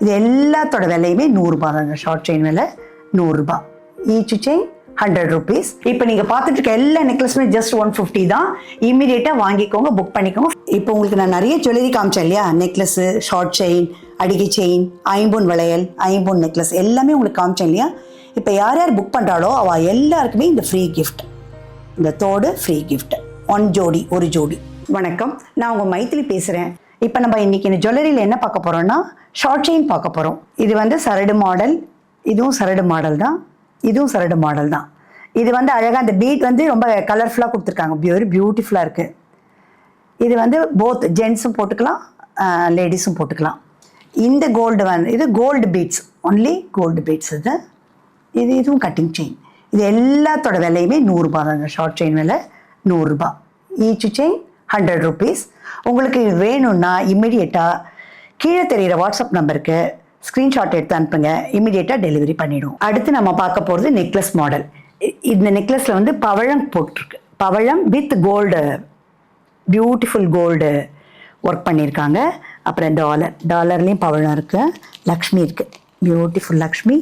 இது எல்லாத்தோட விலையுமே 100 ரூபாய் தாங்க. ஷார்ட் செயின் விலை 100 ரூபாய். Each chain 100 rupees. இப்போ நீங்கள் பார்த்துட்டு இருக்க எல்லா நெக்லஸுமே ஜஸ்ட் 150 தான். இமீடியட்டாக வாங்கிக்கோங்க, புக் பண்ணிக்கோங்க. இப்போ உங்களுக்கு நான் நிறைய ஜுவல்லரி காமிச்சேன் இல்லையா, நெக்லஸு, ஷார்ட் செயின், அடிகை செயின், ஐம்பொன் வளையல், ஐம்பொன் நெக்லஸ் எல்லாமே உங்களுக்கு காமிச்சேன் இல்லையா. இப்போ யார் யார் புக் பண்ணுறாளோ அவள் எல்லாருக்குமே இந்த ஃப்ரீ கிஃப்ட், இந்த தோடு ஃப்ரீ கிஃப்ட், ஒரு ஜோடி. வணக்கம், நான் உங்கள் மைத்திலி பேசுகிறேன். இப்போ நம்ம இன்றைக்கி இந்த ஜுவல்லரியில் என்ன பார்க்க போகிறோம்னா ஷார்ட் செயின் பார்க்க போகிறோம். இது வந்து சரடு மாடல், இதுவும் சரடு மாடல் தான், இதுவும் சரடு மாடல் தான். இது வந்து அழகாக அந்த பீட் வந்து ரொம்ப கலர்ஃபுல்லாக கொடுத்துருக்காங்க, பியூட்டிஃபுல்லாக இருக்குது. இது வந்து போத் ஜென்ஸும் போட்டுக்கலாம், லேடிஸும் போட்டுக்கலாம். இந்த கோல்டு வந்து இது gold beads, only gold beads. இதுவும் கட்டிங் செயின். இது எல்லாத்தோட விலையுமே 100 ரூபாய் தாங்க. ஷார்ட் செயின் விலை 100 ரூபாய். Each chain 100 rupees. உங்களுக்கு வேணும்னா இம்மிடியேட்டாக கீழே தெரிகிற வாட்ஸ்அப் நம்பருக்கு ஸ்க்ரீன்ஷாட் எடுத்து அனுப்புங்க, இம்மிடியேட்டாக டெலிவரி பண்ணிவிடுவோம். அடுத்து நம்ம பார்க்க போகிறது நெக்லஸ் மாடல். இந்த நெக்லஸில் வந்து பவழம் போட்டிருக்கு, பவழம் with gold, beautiful gold work பண்ணியிருக்காங்க. அப்புறம் டாலர்லேயும் பவழம் இருக்குது, லக்ஷ்மி இருக்குது, பியூட்டிஃபுல் லக்ஷ்மி,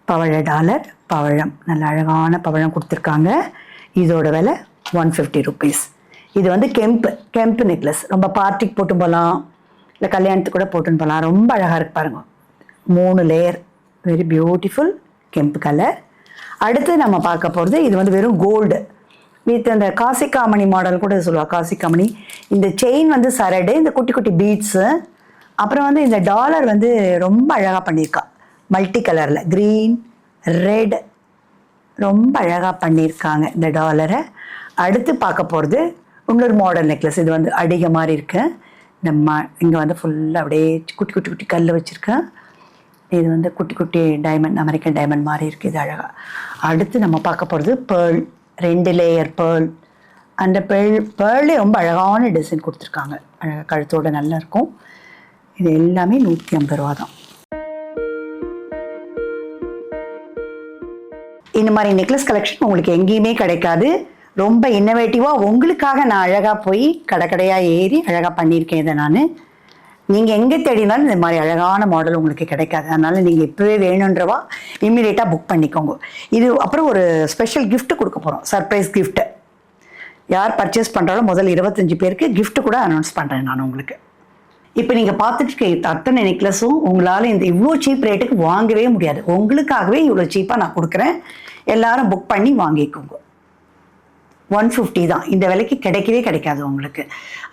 பவழ டாலர், பவழம், நல்ல அழகான பவழம் கொடுத்துருக்காங்க. இதோட விலை 150 rupees. இது வந்து கெம்பு நெக்லஸ், ரொம்ப பார்ட்டிக்கு போட்டு போகலாம், இல்லை கல்யாணத்துக்கு கூட போட்டுன்னு போகலாம். ரொம்ப அழகாக இருக்கு பாருங்கள், 3 லேயர், வெரி பியூட்டிஃபுல் கெம்பு கலர். அடுத்து நம்ம பார்க்க போகிறது இது வந்து வெறும் கோல்டு வித் அந்த காசிக்காமணி மாடல் கூட சொல்லுவாள், காசிக்காமணி. இந்த செயின் வந்து சரடு, இந்த குட்டி குட்டி பீட்ஸு, அப்புறம் வந்து இந்த டாலர் வந்து ரொம்ப அழகாக பண்ணியிருக்கா, மல்டி கலரில் க்ரீன் ரெட், ரொம்ப அழகாக பண்ணியிருக்காங்க இந்த டாலரை. அடுத்து பார்க்க போகிறது இன்னொரு மாடல் நெக்லஸ். இது வந்து அடிகை மாதிரி இருக்கு, இந்த இங்கே வந்து ஃபுல்லாக அப்படியே குட்டி குட்டி குட்டி கல் வச்சுருக்கேன். இது வந்து குட்டி குட்டி டைமண்ட், அமெரிக்கன் டைமண்ட் மாதிரி இருக்குது, இது அழகாக. அடுத்து நம்ம பார்க்க போகிறது பேர்ல், 2 லேயர் பேர்ல். அந்த பேர்லே ரொம்ப அழகான டிசைன் கொடுத்துருக்காங்க, அழகாக கழுத்தோடு நல்லா இருக்கும். இது எல்லாமே 150 ரூபா தான். இந்த மாதிரி நெக்லஸ் கலெக்ஷன் உங்களுக்கு எங்கேயுமே கிடைக்காது. ரொம்ப இன்னோவேட்டிவாக உங்களுக்காக நான் அழகாக போய் கடையாக ஏறி அழகாக பண்ணியிருக்கேன். இதை நீங்கள் எங்கே தேடினாலும் இந்த மாதிரி அழகான மாடல் உங்களுக்கு கிடைக்காது. அதனால் நீங்கள் இப்போவே வேணுன்றவா இம்மீடியட்டாக புக் பண்ணிக்கோங்க. இது அப்புறம் ஒரு ஸ்பெஷல் கிஃப்ட் கொடுக்க போகிறோம், சர்ப்ரைஸ் கிஃப்ட்டு. யார் பர்ச்சேஸ் பண்ணுறாலும் முதல் 25 பேருக்கு கிஃப்ட்டு கூட அனௌன்ஸ் பண்ணுறேன் நான் உங்களுக்கு. இப்போ நீங்கள் பார்த்துட்டு இருக்க அத்தனை நெக்லஸும் உங்களால் இந்த இவ்வளோ சீப் ரேட்டுக்கு வாங்கவே முடியாது. உங்களுக்காகவே இவ்வளோ சீப்பாக நான் கொடுக்குறேன், எல்லாரும் புக் பண்ணி வாங்கிக்கோங்க. 150 தான், இந்த விலைக்கு கிடைக்காது உங்களுக்கு.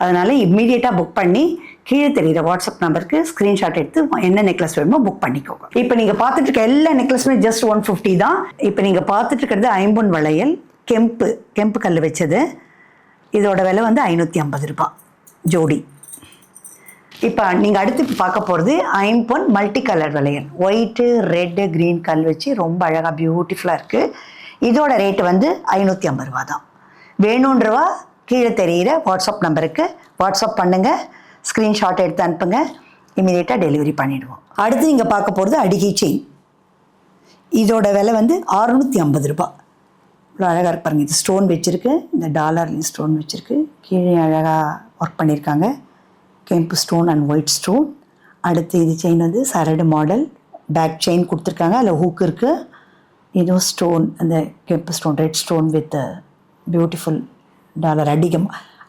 அதனால் இம்மீடியட்டாக புக் பண்ணி கீழே தெரிகிற வாட்ஸ்அப் நம்பருக்கு ஸ்க்ரீன்ஷாட் எடுத்து என்ன நெக்லஸ் வேணுமோ புக் பண்ணிக்கோங்க. இப்போ நீங்கள் பார்த்துட்டு இருக்க எல்லா நெக்லஸுமே ஜஸ்ட் 150 தான். இப்போ நீங்கள் பார்த்துட்டு இருக்கிறது ஐம்பொன் வளையல், கெம்பு கல் வச்சது. இதோட விலை வந்து 550 ரூபாய் ஜோடி. இப்போ நீங்கள் அடுத்து பார்க்க போகிறது ஐம்பொன் மல்டி கலர் வளையல், ஒயிட்டு ரெட்டு க்ரீன் கல் வச்சு ரொம்ப அழகாக பியூட்டிஃபுல்லாக இருக்குது. இதோட ரேட்டு வந்து 550 ரூபா தான். வேணுன்றவா கீழே தெரிகிற வாட்ஸ்அப் நம்பருக்கு வாட்ஸ்அப் பண்ணுங்கள், ஸ்க்ரீன்ஷாட் எடுத்து அனுப்புங்க, இமீடியட்டாக டெலிவரி பண்ணிவிடுவோம். அடுத்து நீங்கள் பார்க்க போகிறது அடிகை செயின். இதோட விலை வந்து 650 ரூபா. இவ்வளோ அழகாக இருப்பாருங்க. இது ஸ்டோன் வச்சுருக்கு, இந்த டாலர்லேயும் ஸ்டோன் வச்சுருக்கு, கீழே அழகாக ஒர்க் பண்ணியிருக்காங்க, கெம்பு ஸ்டோன் அண்ட் ஒயிட் ஸ்டோன். அடுத்து இது செயின் வந்து சரடு மாடல், பேக் செயின் கொடுத்துருக்காங்க, அதில் ஹூக் இருக்குது. இதுவும் ஸ்டோன், அந்த கெம்பு stone, red stone with beautiful dollar,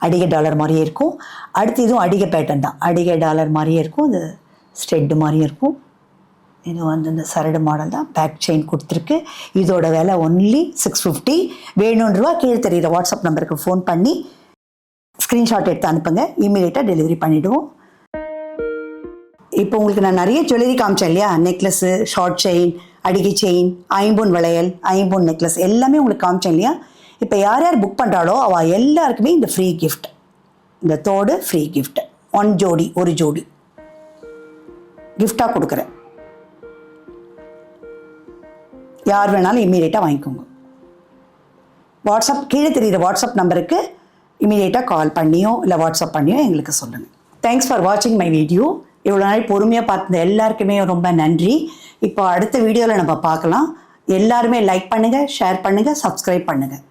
அடிகை டாலர் மாதிரியே இருக்கும். அடுத்து இதுவும் அடிகை பேட்டர்ன் தான், அடிகை டாலர் மாதிரியே இருக்கும், இது ஸ்டெட்டு மாதிரியே இருக்கும். இது வந்து இந்த சரடு மாடல் தான், பேக் செயின் கொடுத்துருக்கு. இதோட விலை ஒன்லி 650. வேணுன்றவா கீழே தெரிகிற வாட்ஸ்அப் நம்பருக்கு ஃபோன் பண்ணி ஸ்க்ரீன்ஷாட் எடுத்து அனுப்புங்க, இமீடியட்டாக டெலிவரி பண்ணிவிடுவோம். இப்போ உங்களுக்கு நான் நிறைய ஜுவல்லரி காமிச்சேன் இல்லையா, நெக்லஸ்ஸு, ஷார்ட் செயின், அடிகை செயின், ஐம்பொன் வளையல், ஐம்பொன் நெக்லஸ் எல்லாமே உங்களுக்கு காமிச்சேன் இல்லையா. இப்போ யார் யார் புக் பண்ணுறாளோ அவள் எல்லாருக்குமே இந்த ஃப்ரீ கிஃப்ட், இந்த தோடு ஃப்ரீ கிஃப்ட், ஒரு ஜோடி கிஃப்டாக கொடுக்குறேன். யார் வேணாலும் இம்மீடியட்டாக வாங்கிக்கோங்க. வாட்ஸ்அப் கீழே தெரிகிற வாட்ஸ்அப் நம்பருக்கு இமீடியட்டாக கால் பண்ணியோ இல்லை வாட்ஸ்அப் பண்ணியோ எங்களுக்கு சொல்லுங்கள். தேங்க்ஸ் ஃபார் வாட்சிங் மை வீடியோ. இவ்வளோ நாள் பொறுமையாக பார்த்த எல்லாருக்குமே ரொம்ப நன்றி. இப்போ அடுத்த வீடியோவில் நம்ம பார்க்கலாம். எல்லாருமே லைக் பண்ணுங்கள், ஷேர் பண்ணுங்கள், சப்ஸ்கிரைப் பண்ணுங்கள்.